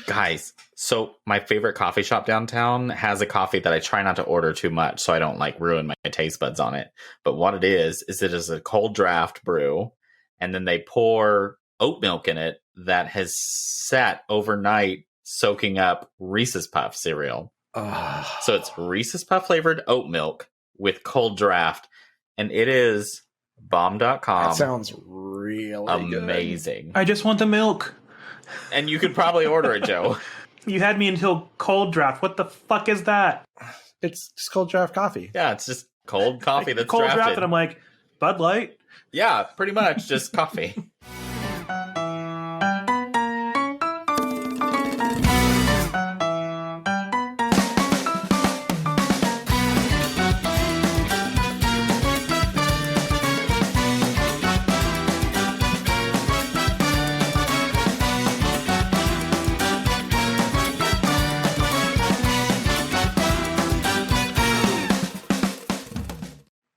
Guys, so my favorite coffee shop downtown has a coffee that I try not to order too much so I don't like ruin my taste buds on it. But what it is it is a cold draft brew, and then they pour oat milk in it that has sat overnight soaking up Reese's Puff cereal. So it's Reese's Puff flavored oat milk with cold draft, and it is bomb.com. That sounds really amazing. I just want the milk. And you could probably order it, Joe. You had me until cold draft. What the fuck is that? It's just cold draft coffee. Yeah, it's just cold coffee that's cold drafted. draft, and I'm like, Bud Light? Yeah, pretty much just coffee.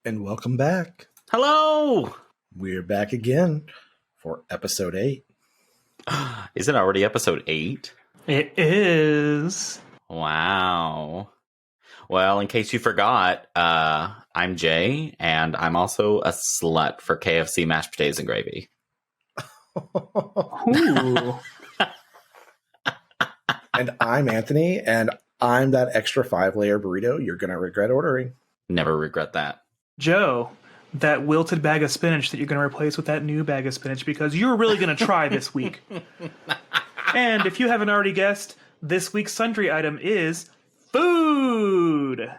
And welcome back. Hello! We're back again for episode 8. Is it already episode 8? It is. Wow. Well, in case you forgot, I'm Jay, and I'm also a slut for KFC mashed potatoes and gravy. Ooh. And I'm Anthony, and I'm that extra 5-layer burrito you're going to regret ordering. Never regret that. Joe, that wilted bag of spinach that you're going to replace with that new bag of spinach because you're really going to try this week. And if you haven't already guessed, this week's sundry item is food.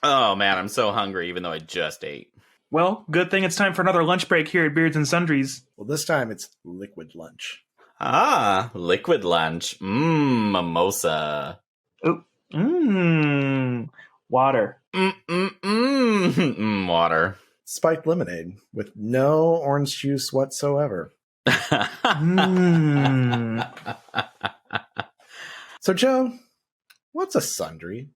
Oh, man, I'm so hungry, even though I just ate. Well, good thing it's time for another lunch break here at Beards and Sundries. Well, this time it's liquid lunch. Ah, liquid lunch. Mimosa. Oh, water. Water. Spiked lemonade with no orange juice whatsoever. So, Joe, what's a sundry?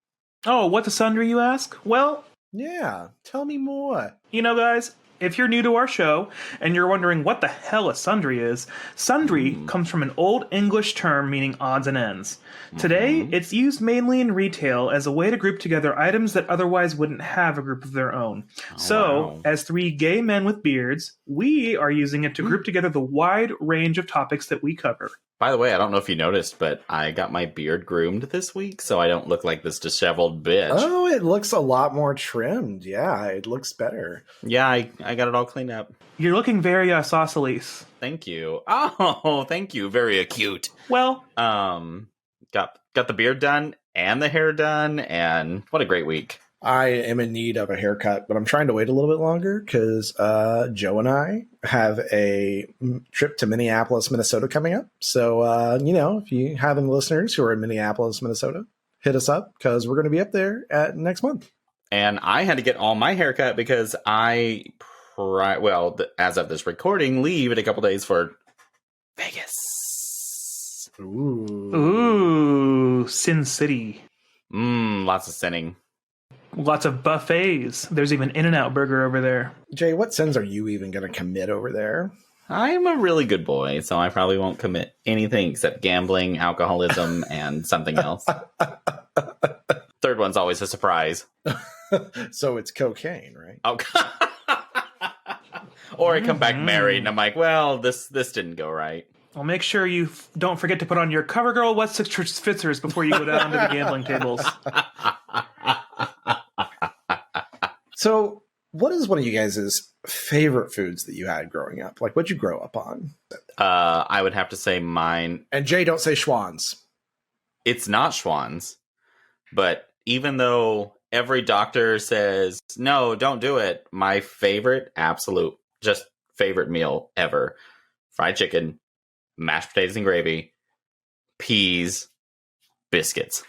Oh, what's a sundry, you ask? Well, Yeah, tell me more. you know, guys, if you're new to our show and you're wondering what the hell a sundry is, sundry comes from an Old English term meaning odds and ends. Today, it's used mainly in retail as a way to group together items that otherwise wouldn't have a group of their own. wow. As 3 gay men with beards, we are using it to group together the wide range of topics that we cover. By the way, I don't know if you noticed, but I got my beard groomed this week, so I don't look like this disheveled bitch. Oh, it looks a lot more trimmed. Yeah, it looks better. Yeah, I got it all cleaned up. You're looking very sausalise. Thank you. Oh, thank you. Very acute. Well, Got the beard done and the hair done, and what a great week. I am in need of a haircut, but I'm trying to wait a little bit longer because Joe and I have a trip to Minneapolis, Minnesota coming up. So, if you have any listeners who are in Minneapolis, Minnesota, hit us up because we're going to be up there next month. And I had to get all my hair cut because as of this recording, leave in a couple days for Vegas. ooh, Sin City. Lots of sinning. Lots of buffets. There's even In-N-Out Burger over there. Jay, what sins are you even going to commit over there? I'm a really good boy, so I probably won't commit anything except gambling, alcoholism, and something else. Third one's always a surprise. So it's cocaine, right? Oh, or I come back married, and I'm like, well, this didn't go right. Well, make sure you don't forget to put on your CoverGirl Wet Spitzers before you go down to the gambling tables. So what is one of you guys' favorite foods that you had growing up? Like, what'd you grow up on? I would have to say mine. And Jay, don't say Schwann's. It's not Schwann's, but even though every doctor says, no, don't do it, my favorite, absolute, just favorite meal ever, fried chicken, mashed potatoes and gravy, peas, biscuits.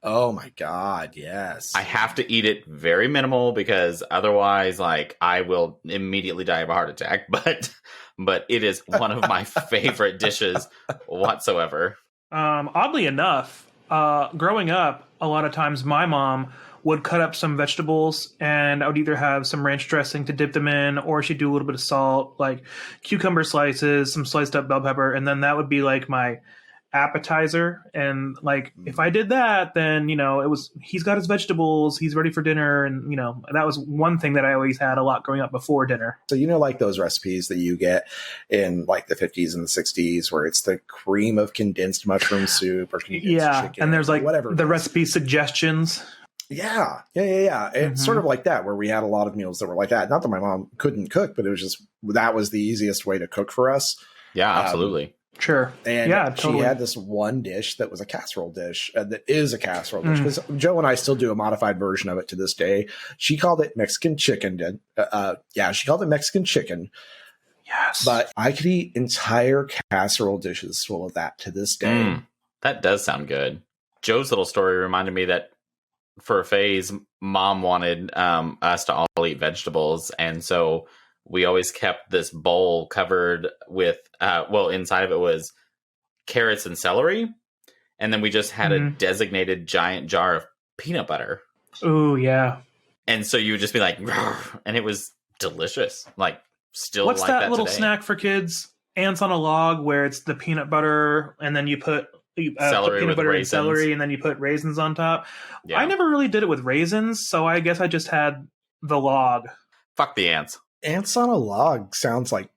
Oh my God, yes. I have to eat it very minimal because otherwise, I will immediately die of a heart attack. But it is one of my favorite dishes whatsoever. Oddly enough, growing up, a lot of times my mom would cut up some vegetables and I would either have some ranch dressing to dip them in, or she'd do a little bit of salt, like cucumber slices, some sliced up bell pepper, and then that would be like my appetizer, and like if I did that, then he's got his vegetables, he's ready for dinner, and that was one thing that I always had a lot growing up before dinner. So like those recipes that you get in like the 50s and the 60s where it's the cream of condensed mushroom soup or condensed chicken, and there's like whatever the recipe suggestions. Yeah. It's sort of like that, where we had a lot of meals that were like that. Not that my mom couldn't cook, but it was just, that was the easiest way to cook for us. Yeah, absolutely. Sure. And totally. She had this one dish that was a casserole dish, that is a casserole dish, because Joe and I still do a modified version of it to this day. She called it Mexican chicken. She called it Mexican chicken. Yes. But I could eat entire casserole dishes full of that to this day. That does sound good. Joe's little story reminded me that for a phase, Mom wanted us to all eat vegetables, and so we always kept this bowl covered with, inside of it was carrots and celery, and then we just had a designated giant jar of peanut butter. Ooh, yeah. And so you would just be like, and it was delicious. Like, still what's like that that little today. Snack for kids? Ants on a Log, where it's the peanut butter, and then you put celery peanut with butter raisins. and celery, and then you put raisins on top. Yeah. I never really did it with raisins, so I guess I just had the log. Fuck the ants. Ants on a Log sounds like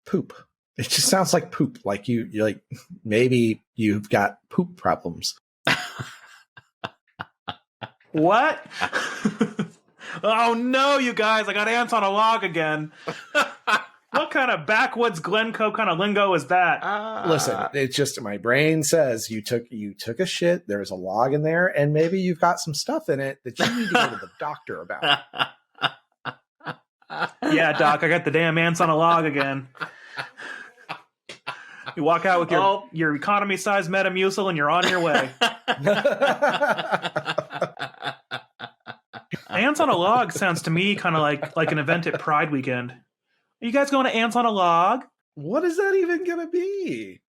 poop. It just sounds like poop. Like you like, maybe you've got poop problems. What? Oh no, you guys! I got ants on a log again. What kind of backwoods Glencoe kind of lingo is that? Listen, it's just my brain says you took a shit. There's a log in there, and maybe you've got some stuff in it that you need to go to the doctor about. Yeah, Doc, I got the damn ants on a log again. You walk out with your economy-sized Metamucil, and you're on your way. Ants on a Log sounds to me kind of like an event at Pride Weekend. Are you guys going to Ants on a Log? What is that even going to be?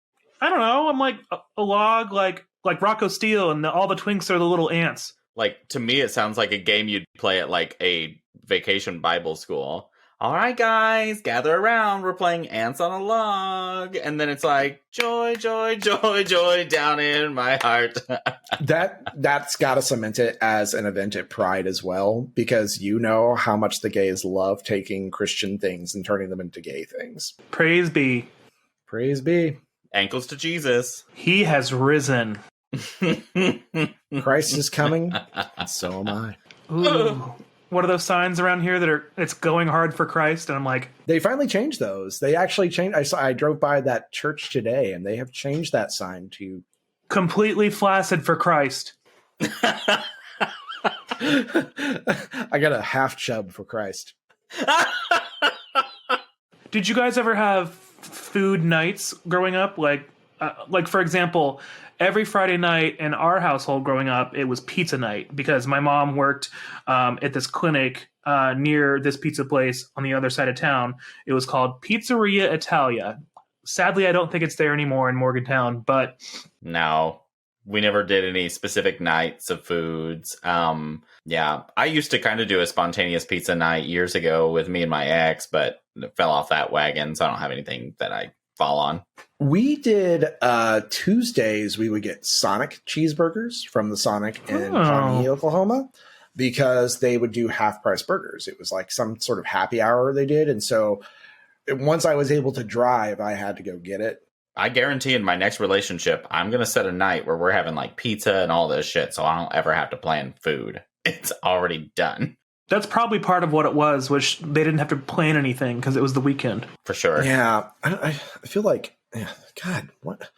I don't know. I'm like a log, like Rocco Steele, and all the twinks are the little ants. Like, to me, it sounds like a game you'd play at like a vacation Bible school. All right, guys, gather around. We're playing Ants on a Log. And then it's like, joy, joy, joy, joy down in my heart. That's got to cement it as an event at Pride as well, because you know how much the gays love taking Christian things and turning them into gay things. Praise be. Praise be. Ankles to Jesus. He has risen. Christ is coming, and so am I. Ooh. What are those signs around here that it's going hard for Christ? And I'm like, they finally changed those. They actually changed. I drove by that church today, and they have changed that sign to completely flaccid for Christ. I got a half chub for Christ. Did you guys ever have food nights growing up? Like for example, every Friday night in our household growing up, it was pizza night, because my mom worked at this clinic near this pizza place on the other side of town. It was called Pizzeria Italia. Sadly, I don't think it's there anymore in Morgantown, but... No, we never did any specific nights of foods. Yeah, I used to kind of do a spontaneous pizza night years ago with me and my ex, but it fell off that wagon, so I don't have anything that I fall on. We did Tuesdays. We would get Sonic cheeseburgers from the Sonic in Pawnee, Oklahoma, because they would do half price burgers. It was like some sort of happy hour they did. And so once I was able to drive, I had to go get it. I guarantee in my next relationship, I'm going to set a night where we're having like pizza and all this shit, so I don't ever have to plan food. It's already done. That's probably part of what it was, which they didn't have to plan anything because it was the weekend. For sure. Yeah. I feel like, God, what?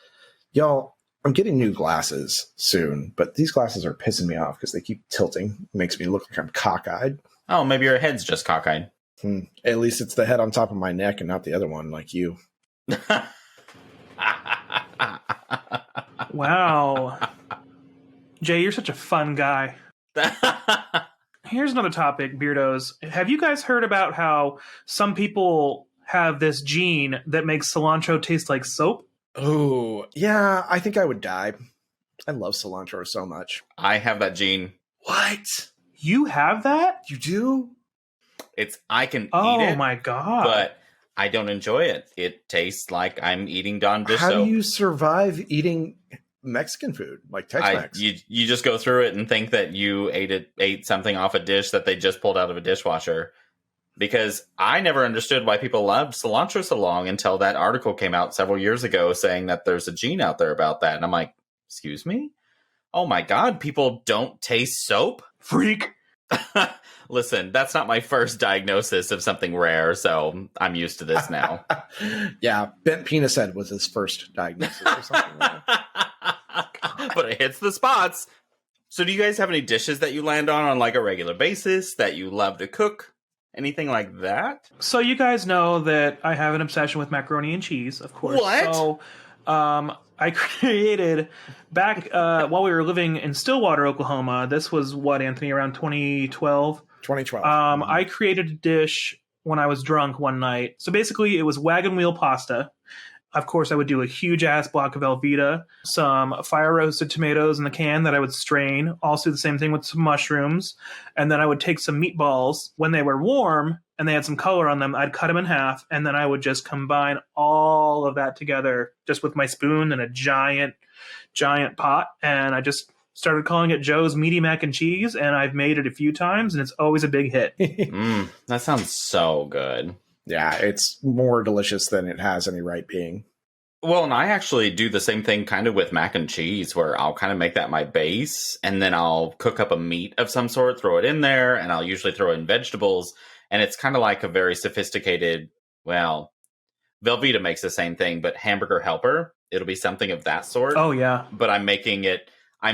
Y'all, I'm getting new glasses soon, but these glasses are pissing me off because they keep tilting. It makes me look like I'm cockeyed. Oh, maybe your head's just cockeyed. At least it's the head on top of my neck and not the other one like you. Wow. Jay, you're such a fun guy. Here's another topic, Beardos. Have you guys heard about how some people have this gene that makes cilantro taste like soap? Oh, yeah, I think I would die. I love cilantro so much. I have that gene. What? You have that? You do? I can eat it. Oh my God. But I don't enjoy it. It tastes like I'm eating Dawn dish How soap. do you survive eating Mexican food, like Tex-Mex? You just go through it and think that you ate something off a dish that they just pulled out of a dishwasher. Because I never understood why people loved cilantro so long until that article came out several years ago saying that there's a gene out there about that. And I'm like, excuse me? Oh my God, people don't taste soap? Freak. Listen, that's not my first diagnosis of something rare, so I'm used to this now. Yeah, bent penis head was his first diagnosis or something like that. But it hits the spots. So do you guys have any dishes that you land on like a regular basis that you love to cook? Anything like that? So you guys know that I have an obsession with macaroni and cheese, of course. What? So I created, back while we were living in Stillwater, Oklahoma, this was what, Anthony, around 2012? 2012. I created a dish when I was drunk one night. So basically it was wagon wheel pasta. Of course, I would do a huge ass block of Velveeta, some fire roasted tomatoes in the can that I would strain. Also the same thing with some mushrooms. And then I would take some meatballs when they were warm and they had some color on them. I'd cut them in half and then I would just combine all of that together just with my spoon in a giant pot. And I just started calling it Joe's Meaty Mac and Cheese. And I've made it a few times and it's always a big hit. That sounds so good. Yeah, it's more delicious than it has any right being. Well, and I actually do the same thing kind of with mac and cheese, where I'll kind of make that my base, and then I'll cook up a meat of some sort, throw it in there, and I'll usually throw in vegetables. And it's kind of like a very sophisticated, well, Velveeta makes the same thing, but hamburger helper. It'll be something of that sort. Oh, yeah. But I'm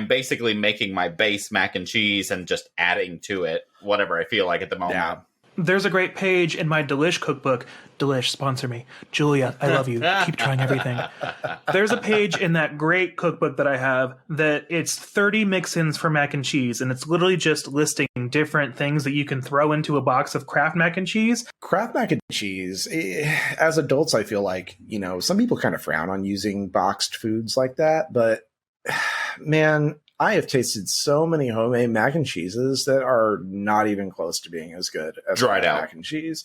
basically making my base mac and cheese and just adding to it whatever I feel like at the moment. Yeah. There's a great page in my Delish cookbook. Delish, sponsor me. Julia, I love you. Keep trying everything. There's a page in that great cookbook that I have that it's 30 mix-ins for mac and cheese, and it's literally just listing different things that you can throw into a box of Kraft mac and cheese. Kraft mac and cheese, as adults, I feel like, some people kind of frown on using boxed foods like that, but man, I have tasted so many homemade mac and cheeses that are not even close to being as good as dried out mac and cheese.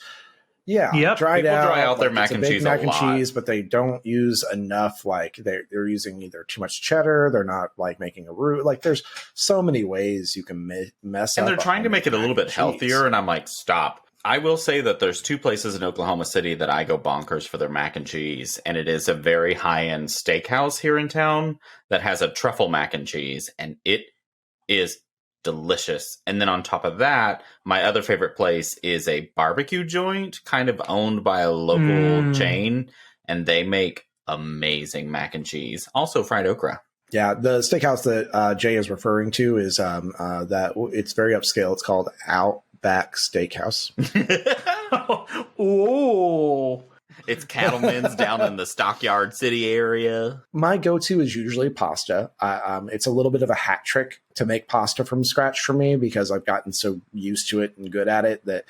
Yeah, yep. dried People out. dry out their mac and cheese mac a and lot. cheese, but they don't use enough. Like they're using either too much cheddar. They're not like making a roux. Like there's so many ways you can mess up. And they're trying to make it a little bit cheese. healthier, and I'm like, stop. I will say that there's two places in Oklahoma City that I go bonkers for their mac and cheese, and it is a very high-end steakhouse here in town that has a truffle mac and cheese, and it is delicious. And then on top of that, my other favorite place is a barbecue joint kind of owned by a local chain, and they make amazing mac and cheese. Also fried okra. Yeah, the steakhouse that Jay is referring to is that it's very upscale. It's called Outback Steakhouse. Oh, It's Cattleman's down in the Stockyard City area. My go-to is usually pasta. It's a little bit of a hat trick to make pasta from scratch for me because I've gotten so used to it and good at it that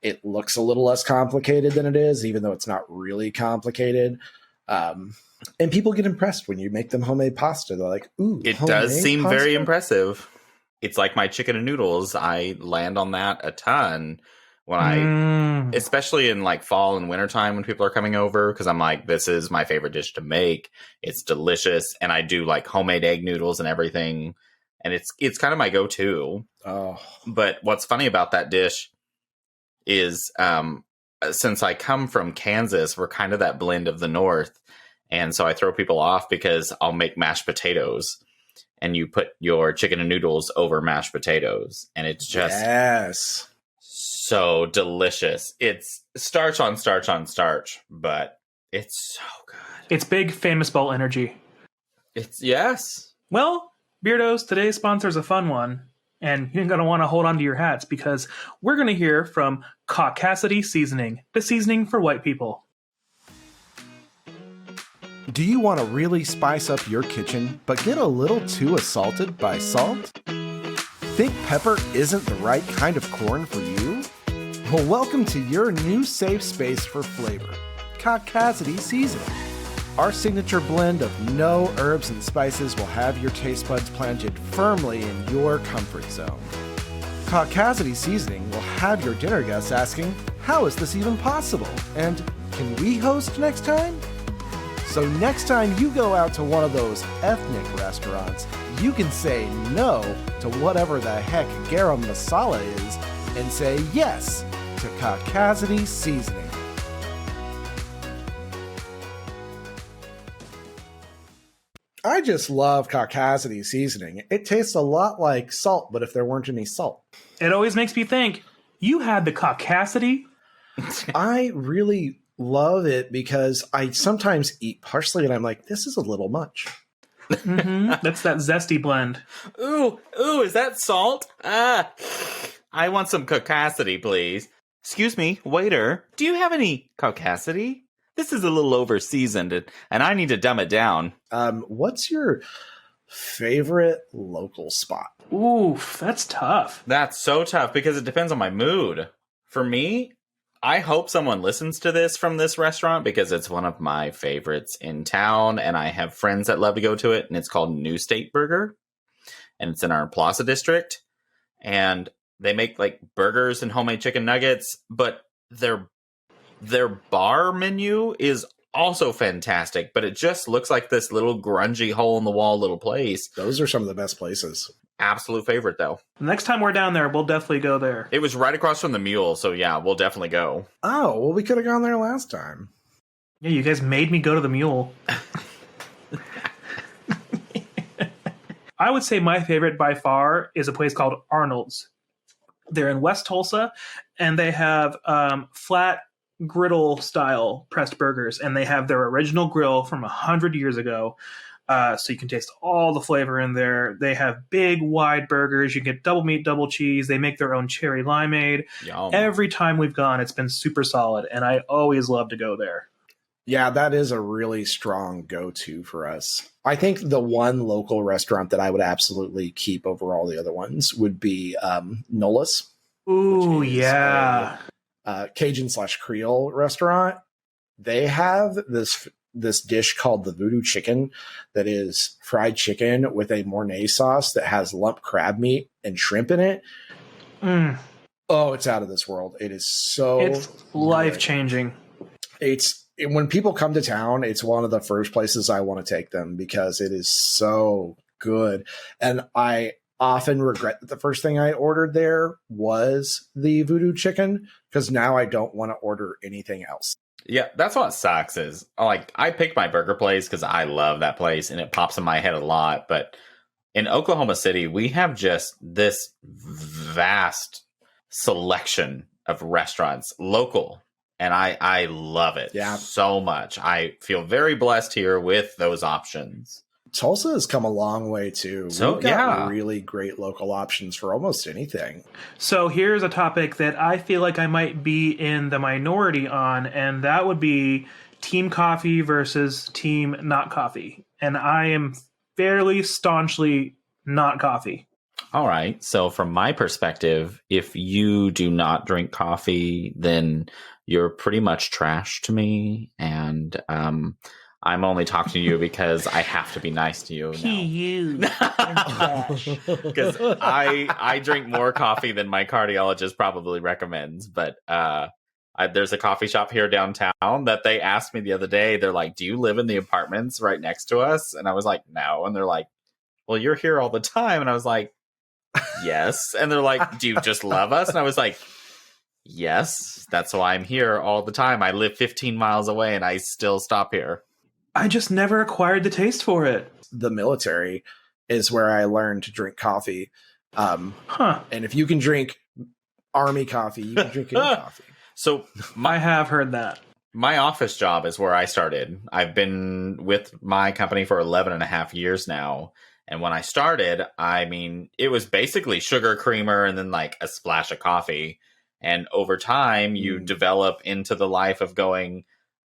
it looks a little less complicated than it is, even though it's not really complicated. And people get impressed when you make them homemade pasta. They're like, ooh, It does seem pasta? very impressive. It's like my chicken and noodles. I land on that a ton when especially in like fall and wintertime when people are coming over, because I'm like, this is my favorite dish to make. It's delicious. And I do like homemade egg noodles and everything. And it's kind of my go-to. Oh, But what's funny about that dish is since I come from Kansas, we're kind of that blend of the North. And so I throw people off because I'll make mashed potatoes and you put your chicken and noodles over mashed potatoes. And it's just yes. so delicious. It's starch on starch on starch, but it's so good. it's big famous bowl energy. It's yes. Well, Beardos, today's sponsor is a fun one, and you're going to want to hold on to your hats because we're going to hear from Caucasity Seasoning, the seasoning for white people. Do you want to really spice up your kitchen, but get a little too assaulted by salt? Think pepper isn't the right kind of corn for you? Well, welcome to your new safe space for flavor, Caucasity Seasoning. Our signature blend of no herbs and spices will have your taste buds planted firmly in your comfort zone. Caucasity Seasoning will have your dinner guests asking, how is this even possible? And Can we host next time? So next time you go out to one of those ethnic restaurants, you can say no to whatever the heck garam masala is and say yes to caucasity seasoning. I just love caucasity seasoning. It tastes a lot like salt, but if there weren't any salt. It always makes me think, you had the caucasity? I really love it because I sometimes eat parsley and I'm like, this is a little much. That's that zesty blend. Ooh, is that salt? I want some caucasity, please. Excuse me, waiter. Do you have any caucasity? This is a little over-seasoned, and I need to dumb it down. What's your favorite local spot? Oof, that's tough. That's so tough because it depends on my mood. For me, I hope someone listens to this from this restaurant because it's one of my favorites in town, and I have friends that love to go to it, and it's called New State Burger, and it's in our Plaza district, and they make like burgers and homemade chicken nuggets, but their bar menu is also fantastic, but it just looks like this little grungy hole-in-the-wall little place. Those are some of the best places. Absolute favorite, though. Next time we're down there, we'll definitely go there. It was right across from the Mule, so yeah, we'll definitely go. Oh, well, we could have gone there last time. Yeah, you guys made me go to the Mule. I would say my favorite by far is a place called Arnold's. They're in West Tulsa, and they have flat griddle style pressed burgers, and they have their original grill from 100 years ago. So you can taste all the flavor in there. They have big, wide burgers. You can get double meat, double cheese. They make their own cherry limeade. Yum. Every time we've gone, it's been super solid, and I always love to go there. Yeah, that is a really strong go-to for us. I think the one local restaurant that I would absolutely keep over all the other ones would be Nola's. Ooh, yeah. Cajun/Creole restaurant. They have this dish called the Voodoo Chicken that is fried chicken with a Mornay sauce that has lump crab meat and shrimp in it. Oh, it's out of this world. It is so It's life-changing. When people come to town, it's one of the first places I want to take them because it is so good. And I often regret that the first thing I ordered there was the Voodoo Chicken because now I don't want to order anything else. Yeah, that's what sucks is, like, I pick my burger place because I love that place and it pops in my head a lot. But in Oklahoma City, we have just this vast selection of restaurants, local. And I love it so much. I feel very blessed here with those options. Tulsa has come a long way too. So, we've got really great local options for almost anything. So here's a topic that I feel like I might be in the minority on, and that would be team coffee versus team not coffee. And I am fairly staunchly not coffee. All right. So from my perspective, if you do not drink coffee, then you're pretty much trash to me. And I'm only talking to you because I have to be nice to you now. Because I drink more coffee than my cardiologist probably recommends. But there's a coffee shop here downtown that they asked me the other day. They're like, do you live in the apartments right next to us? And I was like, no. And they're like, well, you're here all the time. And I was like, yes. And they're like, do you just love us? And I was like, yes, that's why I'm here all the time. I live 15 miles away and I still stop here. I just never acquired the taste for it. The military is where I learned to drink coffee. And if you can drink Army coffee, you can drink any coffee. So I have heard that. My office job is where I started. I've been with my company for 11 and a half years now. And when I started, I mean, it was basically sugar creamer and then like a splash of coffee. And over time, you develop into the life of going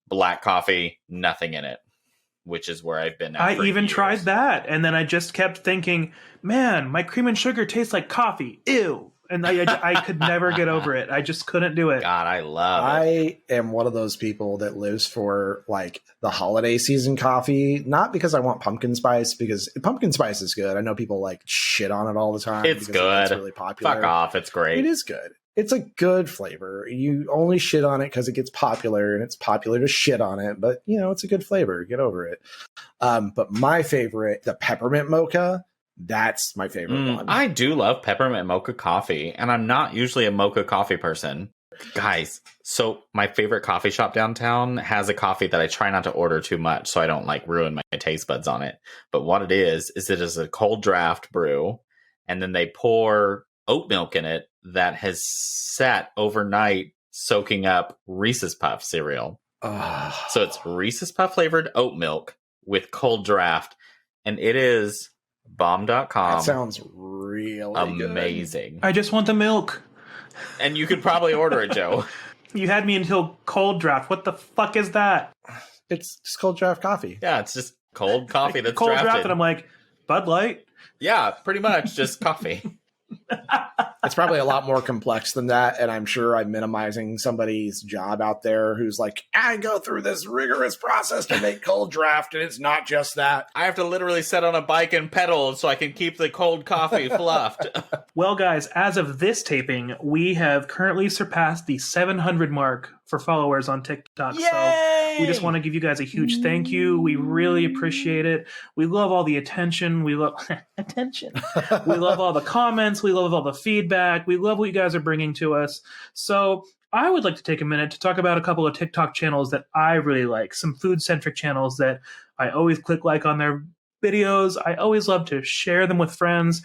black coffee, nothing in it, which is where I've been at. I even tried that. And then I just kept thinking, man, my cream and sugar tastes like coffee. Ew. And I could never get over it. I just couldn't do it. God, I love it. I am one of those people that lives for like the holiday season coffee, not because I want pumpkin spice, because pumpkin spice is good. I know people like shit on it all the time. It's good. It's really popular. Fuck off. It's great. It is good. It's a good flavor. You only shit on it because it gets popular, and it's popular to shit on it. But it's a good flavor. Get over it. But my favorite, the peppermint mocha. That's my favorite one. I do love peppermint mocha coffee, and I'm not usually a mocha coffee person. Guys, so my favorite coffee shop downtown has a coffee that I try not to order too much so I don't ruin my taste buds on it. But what it is it is a cold draft brew, and then they pour oat milk in it that has sat overnight soaking up Reese's Puff cereal. So it's Reese's Puff flavored oat milk with cold draft, and it is bomb.com. That sounds really amazing. Good. I just want the milk. And you could probably order it, Joe. You had me until cold draft. What the fuck is that? It's just cold draft coffee. Yeah, it's just cold coffee that's cold drafted. draft, and I'm like, Bud Light? Yeah, pretty much just coffee. It's probably a lot more complex than that, and I'm sure I'm minimizing somebody's job out there who's like, I go through this rigorous process to make cold draft, and it's not just that. I have to literally sit on a bike and pedal so I can keep the cold coffee fluffed. Well, guys, as of this taping, we have currently surpassed the 700 mark for followers on TikTok. Yay! So we just want to give you guys a huge thank you. We really appreciate it. We love all the attention. We love attention. We love all the comments. We love all the feedback. We love what you guys are bringing to us. So I would like to take a minute to talk about a couple of TikTok channels that I really like. Some food-centric channels that I always click like on their videos. I always love to share them with friends.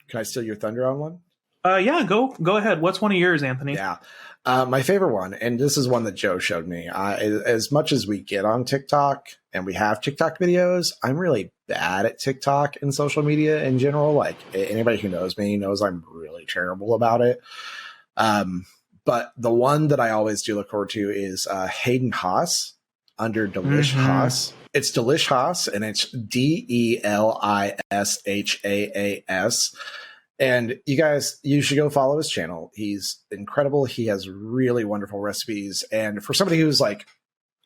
Can I steal your thunder on one? Yeah, go ahead. What's one of yours, Anthony? Yeah. My favorite one, and this is one that Joe showed me, as much as we get on TikTok and we have TikTok videos, I'm really bad at TikTok and social media in general. Like, anybody who knows me knows I'm really terrible about it. But the one that I always do look forward to is Hayden Haas under Delish Haas. It's Delish Haas, and it's DELISHAAS. And you guys, you should go follow his channel. He's incredible. He has really wonderful recipes. And for somebody who's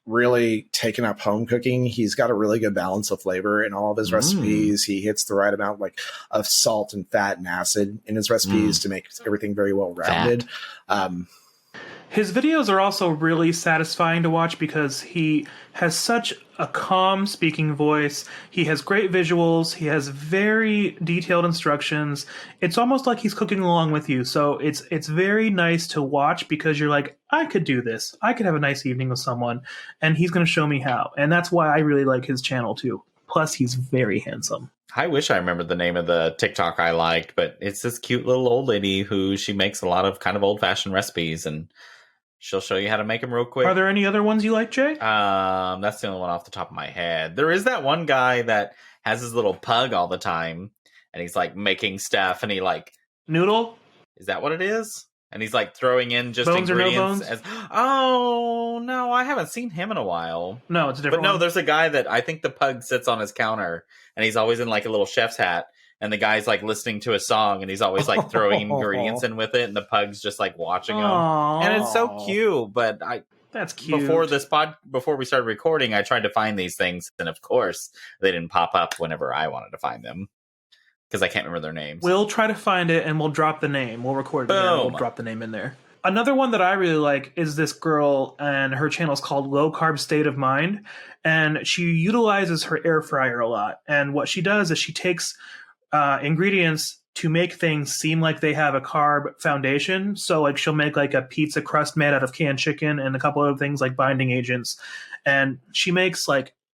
really taken up home cooking, he's got a really good balance of flavor in all of his recipes. He hits the right amount of salt and fat and acid in his recipes to make everything very well rounded. His videos are also really satisfying to watch because he has such a calm speaking voice. He has great visuals. He has very detailed instructions. It's almost like he's cooking along with you. So it's very nice to watch because you're like, I could do this. I could have a nice evening with someone, and he's going to show me how. And that's why I really like his channel too. Plus, he's very handsome. I wish I remembered the name of the TikTok I liked, but it's this cute little old lady who she makes a lot of kind of old-fashioned recipes, and she'll show you how to make them real quick. Are there any other ones you like, Jay? That's the only one off the top of my head. There is that one guy that has his little pug all the time, and he's making stuff, and he Noodle? Is that what it is? And he's throwing in just bones ingredients. Or no bones? Oh no, I haven't seen him in a while. No, it's a different. But no, one. there's a guy that I think the pug sits on his counter, and he's always in a little chef's hat. And the guy's listening to a song, and he's always throwing ingredients in with it, and the pug's just watching him, and it's so cute. But that's cute. Before we started recording, I tried to find these things, and of course, they didn't pop up whenever I wanted to find them because I can't remember their names. We'll try to find it, and we'll drop the name. We'll record it, and we'll drop the name in there. Another one that I really like is this girl, and her channel is called Low Carb State of Mind, and she utilizes her air fryer a lot. And what she does is she takes ingredients to make things seem like they have a carb foundation. So she'll make a pizza crust made out of canned chicken and a couple other things like binding agents. And she makes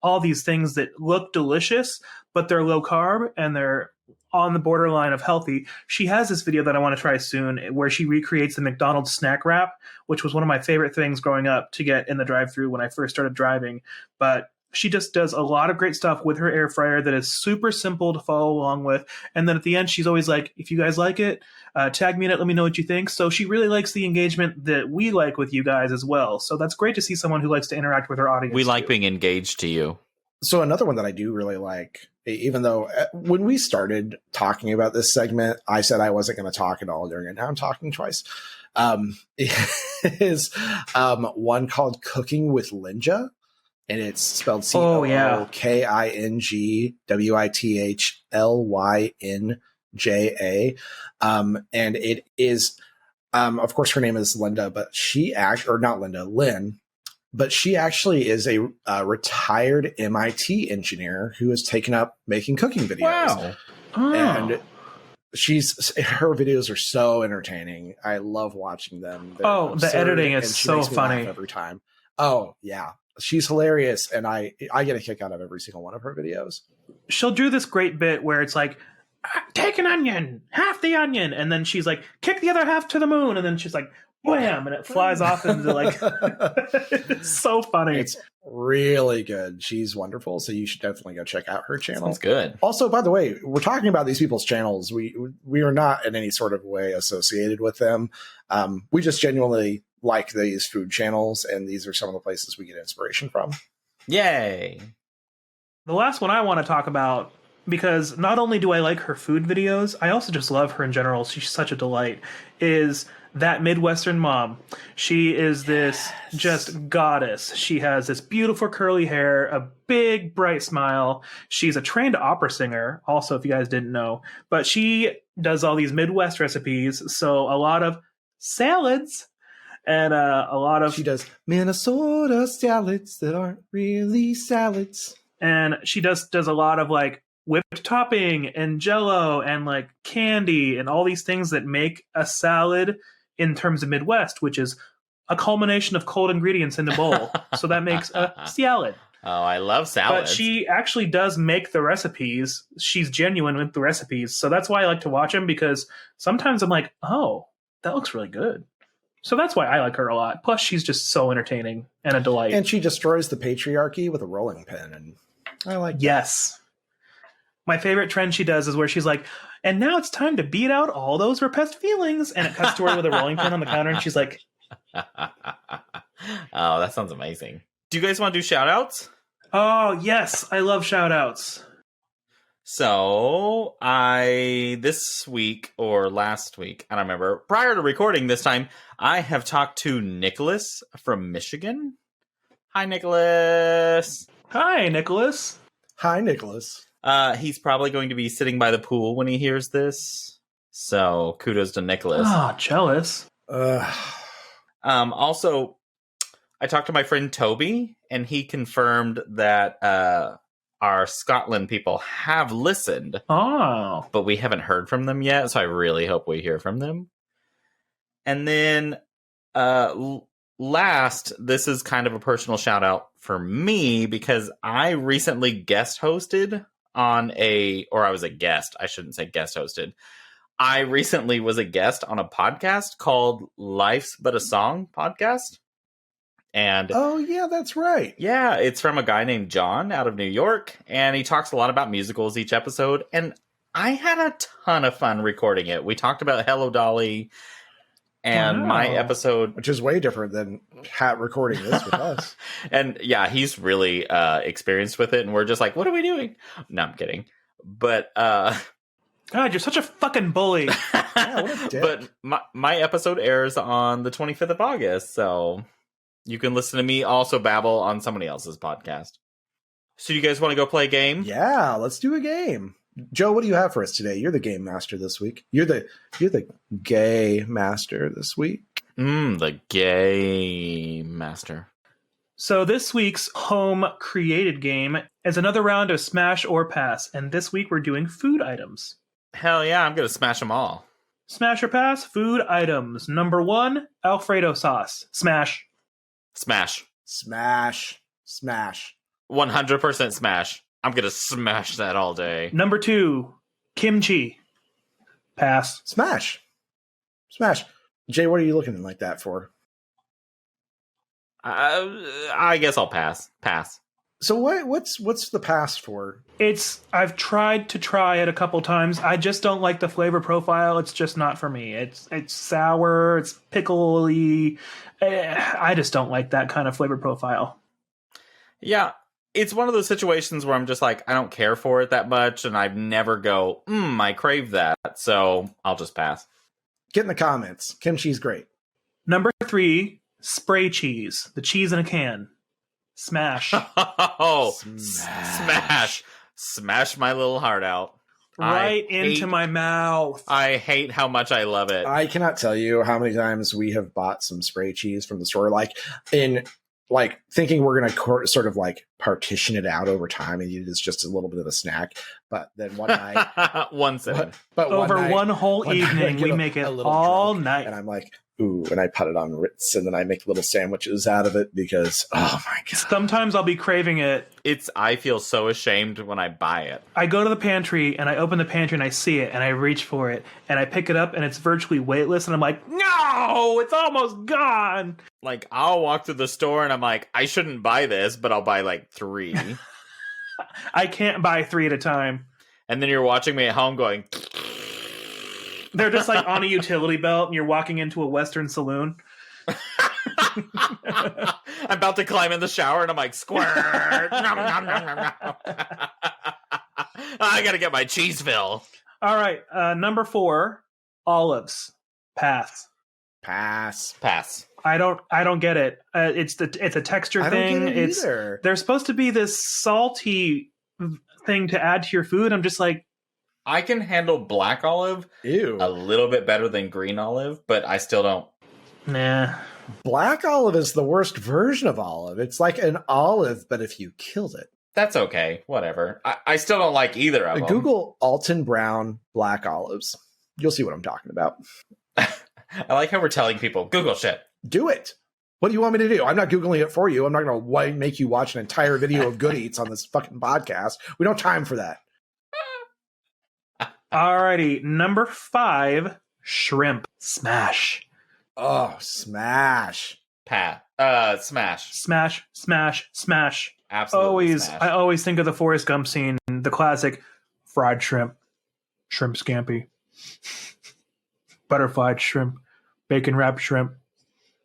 all these things that look delicious, but they're low carb and they're on the borderline of healthy. She has this video that I want to try soon where she recreates the McDonald's snack wrap, which was one of my favorite things growing up to get in the drive-thru when I first started driving. But she just does a lot of great stuff with her air fryer that is super simple to follow along with. And then at the end, she's always like, if you guys like it, tag me in it. Let me know what you think. So she really likes the engagement that we like with you guys as well. So that's great to see someone who likes to interact with her audience. We like being engaged to you. So another one that I do really like, even though when we started talking about this segment, I said I wasn't going to talk at all during it. Now I'm talking twice. Is one called Cooking with Linja. And it's spelled COOKINGWITHLYNJA. And it is Of course, her name is Linda, but she actually, or not Linda, Lynn, but she actually is a retired MIT engineer who has taken up making cooking videos. Wow. And her videos are so entertaining. I love watching them. They're the editing is so funny every time. Oh yeah, she's hilarious, and I get a kick out of every single one of her videos. She'll do this great bit where it's like, take an onion, half the onion, and then she's like, kick the other half to the moon, and then she's like, wham, and it flies off into like, it's so funny. It's really good. She's wonderful, so you should definitely go check out her channel. Sounds good. Also, by the way, we're talking about these people's channels. We are not in any sort of way associated with them. We just genuinely like these food channels, and these are some of the places we get inspiration from. Yay. The last one I want to talk about, because not only do I like her food videos, I also just love her in general. She's such a delight, is That Midwestern Mom. She is this just goddess. She has this beautiful curly hair, a big bright smile. She's a trained opera singer, also, if you guys didn't know. But she does all these Midwest recipes, so a lot of salads and a lot of... She does Minnesota salads that aren't really salads. And she does a lot of like whipped topping and jello and like candy and all these things that make a salad in terms of Midwest, which is a culmination of cold ingredients in the bowl. So that makes a salad. Oh, I love salads. But she actually does make the recipes. She's genuine with the recipes. So that's why I like to watch them, because sometimes I'm like, oh, that looks really good. So that's why I like her a lot. Plus, she's just so entertaining and a delight. And she destroys the patriarchy with a rolling pin. And I like that. Yes. My favorite trend she does is where she's like, and now it's time to beat out all those repressed feelings. And it cuts to her with a rolling pin on the counter. And she's like, oh, that sounds amazing. Do you guys want to do shout outs? oh, yes. I love shout outs. So this week or last week, I don't remember, prior to recording this time, I have talked to Nicholas from Michigan. Hi, Nicholas. Hi, Nicholas. Hi, Nicholas. He's probably going to be sitting by the pool when he hears this. So kudos to Nicholas. Oh, jealous. Also, I talked to my friend Toby, and he confirmed that our Scotland people have listened. Oh. But we haven't heard from them yet, so I really hope we hear from them. And then last, this is kind of a personal shout out for me, because I recently guest hosted on I was a guest. I shouldn't say guest hosted. I recently was a guest on a podcast called Life's But a Song podcast. And oh, yeah, that's right. Yeah, it's from a guy named John out of New York. And he talks a lot about musicals each episode. And I had a ton of fun recording it. We talked about Hello, Dolly. And my episode... which is way different than Hat recording this with us. And yeah, he's really experienced with it. And we're just like, what are we doing? No, I'm kidding. But... God, you're such a fucking bully. Yeah, what a dick. But my episode airs on the 25th of August. So you can listen to me also babble on somebody else's podcast. So you guys want to go play a game? Yeah, let's do a game. Joe, what do you have for us today? You're the game master this week. You're the gay master this week. The gay master. So this week's home created game is another round of Smash or Pass. And this week we're doing food items. Hell yeah, I'm going to smash them all. Smash or Pass, food items. Number 1, Alfredo sauce. Smash. Smash. Smash. Smash. 100% smash. I'm going to smash that all day. Number 2, kimchi. Pass. Smash. Smash. Jay, what are you looking like that for? I guess I'll pass. Pass. So what's the pass for? I've tried to try it a couple times. I just don't like the flavor profile. It's just not for me. It's sour. It's pickly. I just don't like that kind of flavor profile. Yeah. It's one of those situations where I'm just like, I don't care for it that much, and I've never go, I crave that, so I'll just pass. Get in the comments. Kimchi's great. Number 3, spray cheese. The cheese in a can. Smash. Oh, smash. Smash my little heart out. right into my mouth. I hate how much I love it. I cannot tell you how many times we have bought some spray cheese from the store, thinking we're going to sort of like partition it out over time and eat it as just a little bit of a snack. But then one night, one sitting. But one whole evening, we make it all night. And I'm like, ooh, and I put it on Ritz, and then I make little sandwiches out of it because, oh my God. Sometimes I'll be craving it. I feel so ashamed when I buy it. I go to the pantry, and I open the pantry, and I see it, and I reach for it, and I pick it up, and it's virtually weightless, and I'm like, no, it's almost gone. Like, I'll walk through the store, and I'm like, I shouldn't buy this, but I'll buy like 3. I can't buy 3 at a time. And then you're watching me at home going... They're just like on a utility belt and you're walking into a Western saloon. I'm about to climb in the shower and I'm like, squirt. Nom, nom, nom, nom, nom. I gotta get my cheese fill. All right. Number 4, olives. Pass. I don't get it. It's a texture thing. I don't get it either. There's supposed to be this salty thing to add to your food. I'm just like, I can handle black olive a little bit better than green olive, but I still don't. Nah. Black olive is the worst version of olive. It's like an olive, but if you killed it. That's okay. Whatever. I still don't like either of them. Google Alton Brown black olives. You'll see what I'm talking about. I like how we're telling people, Google shit. Do it. What do you want me to do? I'm not Googling it for you. I'm not going to make you watch an entire video of Good Eats on this fucking podcast. We don't have time for that. Alrighty, number 5, shrimp. Smash. Oh, smash. Smash. Smash. Absolutely smash. I always think of the Forrest Gump scene, the classic fried shrimp, shrimp scampi, butterflied shrimp, bacon wrapped shrimp,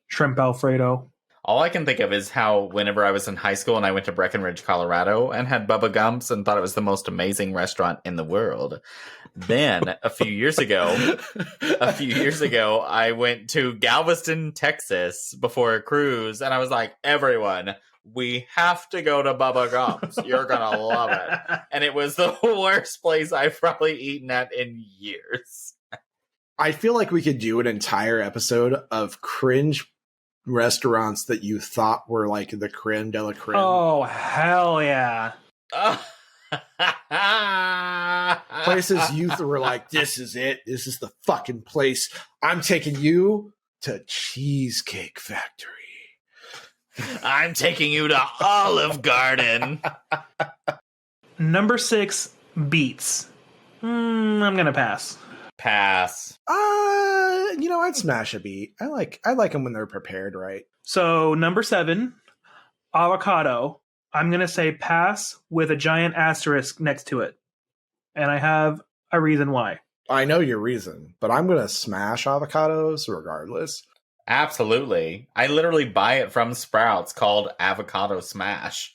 shrimp Alfredo. All I can think of is how whenever I was in high school and I went to Breckenridge, Colorado and had Bubba Gumps and thought it was the most amazing restaurant in the world. Then a few years ago, I went to Galveston, Texas before a cruise and I was like, everyone, we have to go to Bubba Gumps. You're going to love it. And it was the worst place I've probably eaten at in years. I feel like we could do an entire episode of cringe restaurants that you thought were like the creme de la creme. Oh, hell yeah. Places you were like, this is it. This is the fucking place. I'm taking you to Cheesecake Factory. I'm taking you to Olive Garden. Number 6, beets. I'm going to pass. I'd smash a beet. I like them when they're prepared right. So number 7, avocado. I'm going to say pass with a giant asterisk next to it. And I have a reason why. I know your reason, but I'm going to smash avocados regardless. Absolutely. I literally buy it from Sprouts called Avocado Smash.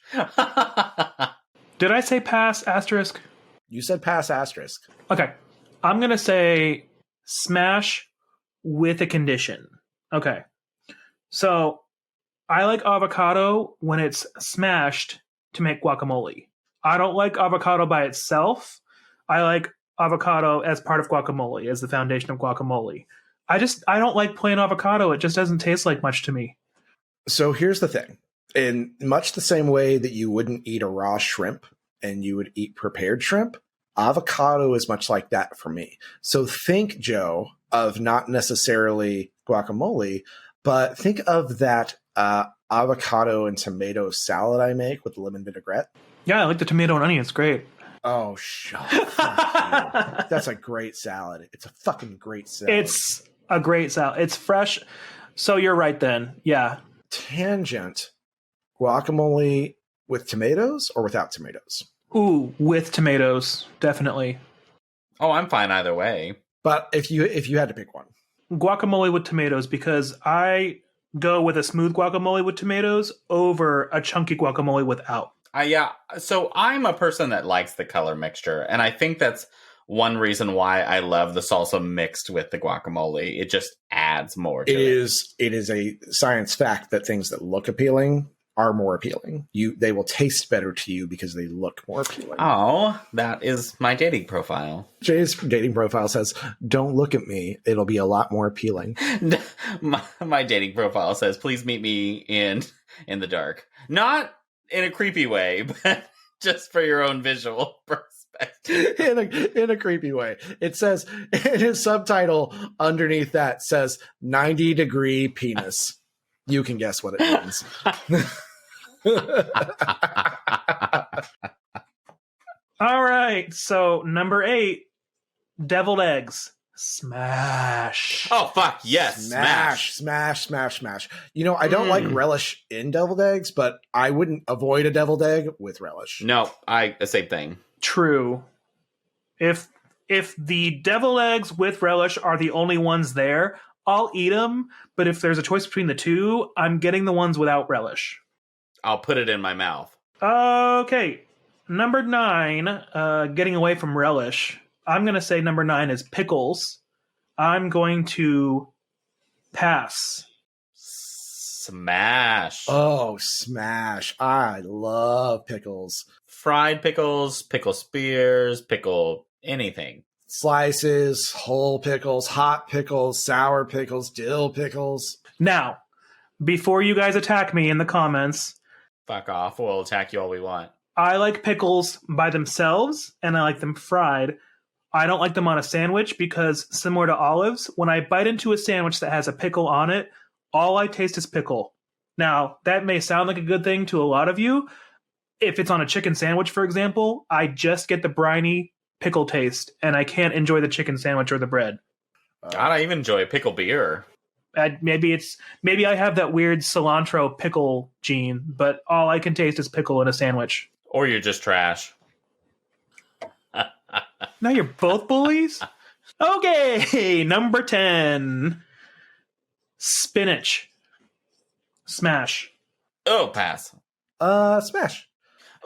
Did I say pass asterisk? You said pass asterisk. Okay. I'm going to say smash with a condition. Okay. So I like avocado when it's smashed to make guacamole. I don't like avocado by itself. I like avocado as part of guacamole, as the foundation of guacamole. I don't like plain avocado. It just doesn't taste like much to me. So here's the thing. In much the same way that you wouldn't eat a raw shrimp and you would eat prepared shrimp, avocado is much like that for me. So think, Joe, of not necessarily guacamole, but think of that avocado and tomato salad I make with lemon vinaigrette. Yeah, I like the tomato and onion. It's great. Oh, shut up. That's a great salad. It's a fucking great salad. It's a great salad. It's fresh. So you're right then. Yeah. Tangent. Guacamole with tomatoes or without tomatoes? Ooh, with tomatoes. Definitely. Oh, I'm fine either way. But if you had to pick one. Guacamole with tomatoes, because I go with a smooth guacamole with tomatoes over a chunky guacamole without. Yeah, so I'm a person that likes the color mixture, and I think that's one reason why I love the salsa mixed with the guacamole. It just adds more to it. It is a science fact that things that look appealing are more appealing. They will taste better to you because they look more appealing. Oh, that is my dating profile. Jay's dating profile says, "Don't look at me. It'll be a lot more appealing." my dating profile says, "Please meet me in the dark." Not in a creepy way, but just for your own visual perspective. in a creepy way. It says, in his subtitle underneath that says 90-degree penis. You can guess what it means. All right. So number 8, deviled eggs. Smash. Oh, fuck. Yes. Smash. You know, I don't like relish in deviled eggs, but I wouldn't avoid a deviled egg with relish. No, the same thing. True. If the deviled eggs with relish are the only ones there, I'll eat them. But if there's a choice between the two, I'm getting the ones without relish. I'll put it in my mouth. Okay. Number 9, getting away from relish. I'm going to say number 9 is pickles. I'm going to pass. Smash. Oh, smash. I love pickles. Fried pickles, pickle spears, pickle anything. Slices, whole pickles, hot pickles, sour pickles, dill pickles. Now, before you guys attack me in the comments, fuck off. We'll attack you all we want. I like pickles by themselves, and I like them fried. I don't like them on a sandwich because, similar to olives, when I bite into a sandwich that has a pickle on it, all I taste is pickle. Now, that may sound like a good thing to a lot of you. If it's on a chicken sandwich, for example, I just get the briny pickle taste, and I can't enjoy the chicken sandwich or the bread. God, I even enjoy pickle beer. Maybe I have that weird cilantro pickle gene, but all I can taste is pickle in a sandwich. Or you're just trash. Now you're both bullies? Okay, number 10. Spinach. Smash. Oh, pass. Smash.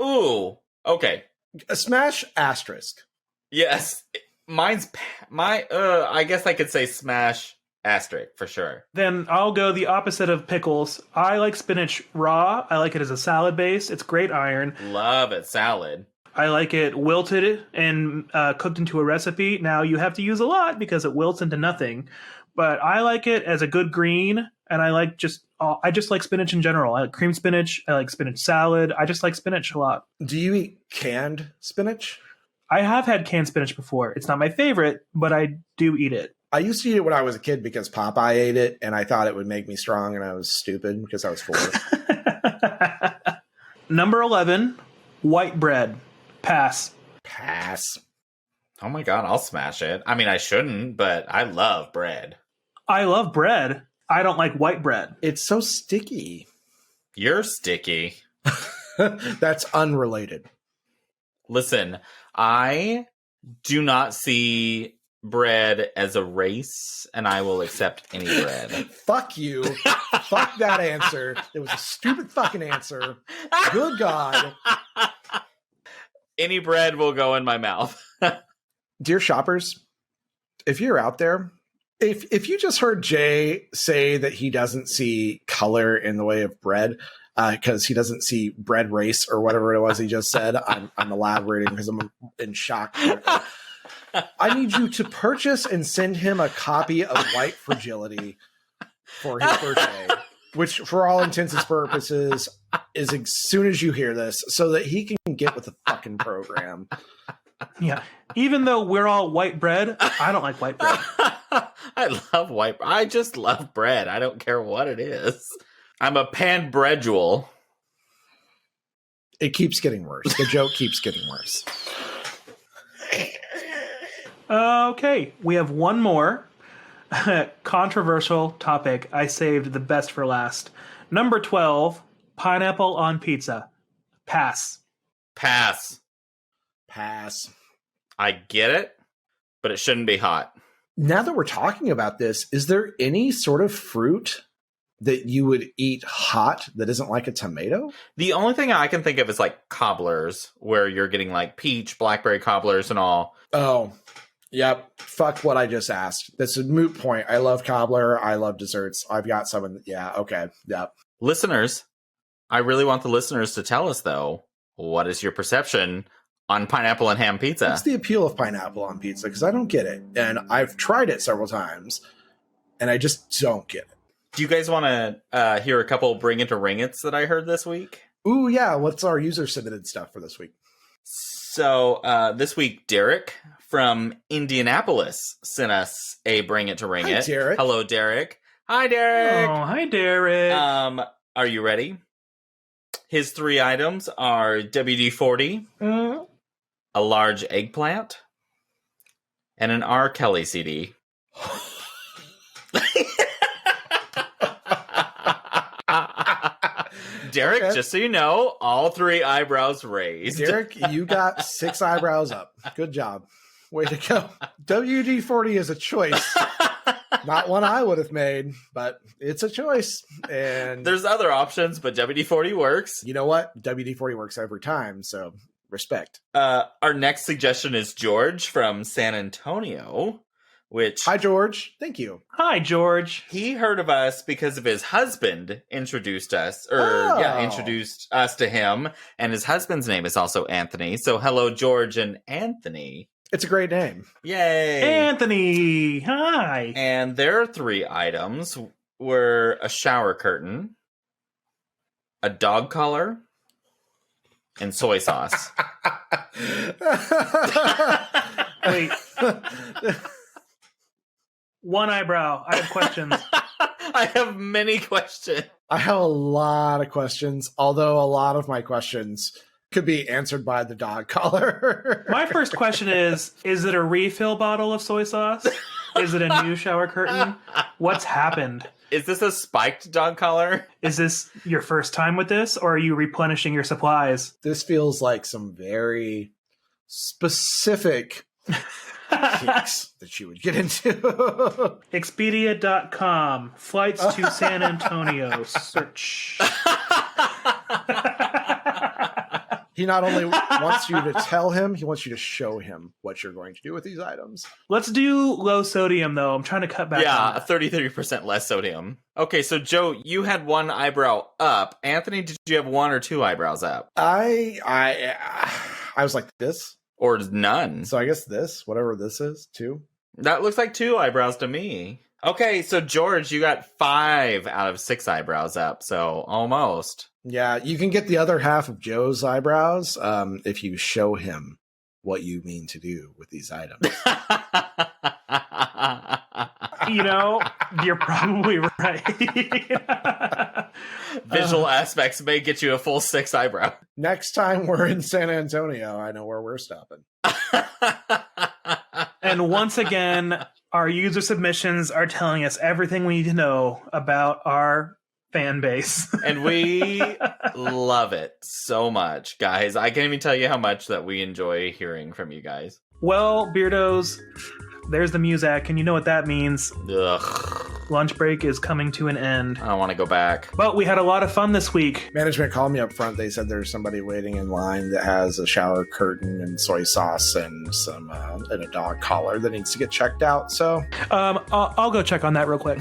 Ooh, okay. A smash asterisk. Yes. Mine's I guess I could say smash asterisk for sure. Then I'll go the opposite of pickles. I like spinach raw. I like it as a salad base. It's great iron. Love it. Salad. I like it wilted and cooked into a recipe. Now, you have to use a lot because it wilts into nothing. But I like it as a good green, and I just like spinach in general. I like cream spinach. I like spinach salad. I just like spinach a lot. Do you eat canned spinach? I have had canned spinach before. It's not my favorite, but I do eat it. I used to eat it when I was a kid because Popeye ate it, and I thought it would make me strong, and I was stupid because I was 4. Number 11, white bread. Pass. Oh my God, I'll smash it. I mean, I shouldn't, but I love bread. I love bread. I don't like white bread. It's so sticky. You're sticky. That's unrelated. Listen, I do not see bread as a race, and I will accept any bread. Fuck you. Fuck that answer. It was a stupid fucking answer. Good God. Any bread will go in my mouth. Dear shoppers, if you're out there, if you just heard Jay say that he doesn't see color in the way of bread, because he doesn't see bread race or whatever it was he just said, I'm elaborating because I'm in shock. I need you to purchase and send him a copy of White Fragility for his birthday, which for all intents and purposes is as soon as you hear this, so that he can get with the fucking program. Yeah. Even though we're all white bread, I don't like white bread. I love white bread. I just love bread. I don't care what it is. I'm a pan-breadual. It keeps getting worse. The joke keeps getting worse. Okay, we have one more controversial topic. I saved the best for last. Number 12, pineapple on pizza. Pass. I get it, but it shouldn't be hot. Now that we're talking about this, is there any sort of fruit that you would eat hot that isn't like a tomato? The only thing I can think of is like cobblers, where you're getting like peach, blackberry cobblers and all. Oh, yep. Fuck what I just asked. That's a moot point. I love cobbler. I love desserts. I've got some. Yeah. Okay. Yep. Listeners, I really want the listeners to tell us, though, what is your perception on pineapple and ham pizza? What's the appeal of pineapple on pizza? Because I don't get it. And I've tried it several times, and I just don't get it. Do you guys want to hear a couple Bring It to Ring It's that I heard this week? Ooh, yeah. What's our user-submitted stuff for this week? So this week, Derek from Indianapolis sent us a Bring It to Ring It. Derek. Hello, Derek. Hi, Derek. Oh, hi, Derek. Are you ready? His 3 items are WD-40, a large eggplant, and an R. Kelly CD. Derek, Okay. just so you know, all 3 eyebrows raised. Derek, you got 6 eyebrows up. Good job. Way to go. WD-40 is a choice. Not one I would have made, but it's a choice. And There's other options, but WD-40 works. you know what? WD-40 works every time, so respect. Our next suggestion is George from San Antonio, which Hi, George. Thank you. Hi, George. he heard of us because of his husband introduced us, introduced us to him, and his husband's name is also Anthony. So hello, George and Anthony. It's a great name. Yay! Anthony, hi. And their 3 items were a shower curtain, a dog collar, and soy sauce. Wait. One eyebrow. I have questions. I have many questions. I have a lot of questions, although a lot of my questions could be answered by the dog collar. My first question is it a refill bottle of soy sauce? Is it a new shower curtain? What's happened? Is this a spiked dog collar? Is this your first time with this, or are you replenishing your supplies? This feels like some very specific kinks that you would get into. Expedia.com. Flights to San Antonio. Search. He not only wants you to tell him, he wants you to show him what you're going to do with these items. Let's do low sodium, though. I'm trying to cut back. Yeah, on that. 33% less sodium. Okay, so Joe, you had 1 eyebrow up. Anthony, did you have 1 or 2 eyebrows up? I was like this, Or none? so I guess this, whatever this is, too. That looks like 2 eyebrows to me. Okay, so George, you got 5 out of 6 eyebrows up, so almost. Yeah, you can get the other half of Joe's eyebrows if you show him what you mean to do with these items. You know, you're probably right. Visual aspects may get you a full 6 eyebrow. Next time we're in San Antonio, I know where we're stopping. And once again, our user submissions are telling us everything we need to know about our fan base. And we love it so much, guys. I can't even tell you how much that we enjoy hearing from you guys. Well, Beardos, there's the music, and you know what that means. Ugh. Lunch break is coming to an end. I don't want to go back. But we had a lot of fun this week. Management called me up front. They said there's somebody waiting in line that has a shower curtain and soy sauce and some and a dog collar that needs to get checked out. So I'll go check on that real quick.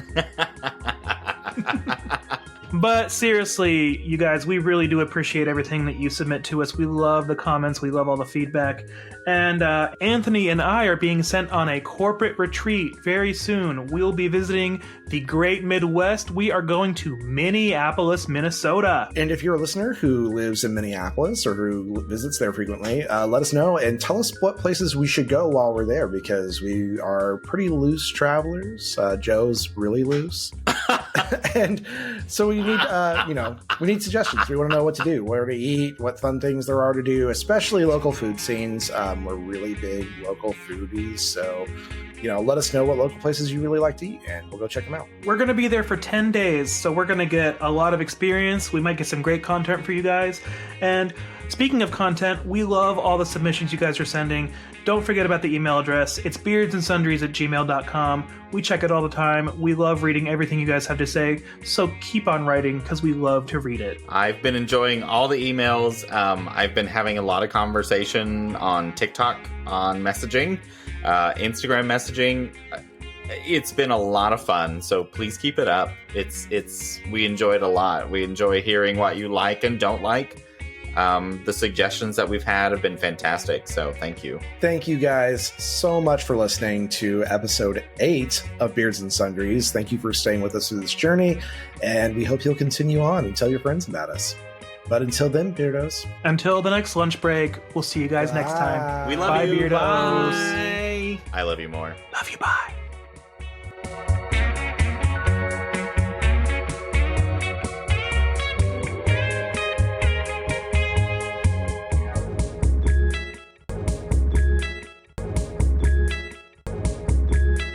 But seriously, you guys, we really do appreciate everything that you submit to us. We love the comments. We love all the feedback. And Anthony and I are being sent on a corporate retreat very soon. We'll be visiting the Great Midwest. We are going to Minneapolis, Minnesota. And if you're a listener who lives in Minneapolis or who visits there frequently, let us know and tell us what places we should go while we're there, because we are pretty loose travelers. Joe's really loose. And so we need, we need suggestions. We want to know what to do, where to eat, what fun things there are to do, especially local food scenes. We're really big local foodies. So, let us know what local places you really like to eat, and we'll go check them out. We're going to be there for 10 days, so we're going to get a lot of experience. We might get some great content for you guys. And speaking of content, we love all the submissions you guys are sending. Don't forget about the email address. It's beardsandsundries@gmail.com. We check it all the time. We love reading everything you guys have to say, so keep on writing because we love to read it. I've been enjoying all the emails. I've been having a lot of conversation on TikTok, on messaging, Instagram messaging. It's been a lot of fun, so please keep it up. We enjoy it a lot. We enjoy hearing what you like and don't like. The suggestions that we've had have been fantastic, so thank you. Thank you guys so much for listening to episode 8 of Beards and Sundries. Thank you for staying with us through this journey, and we hope you'll continue on and tell your friends about us. But until then, Beardos. Until the next lunch break, we'll see you guys next time. We love Bye, you. Beardos. Bye. I love you more. Love you, bye.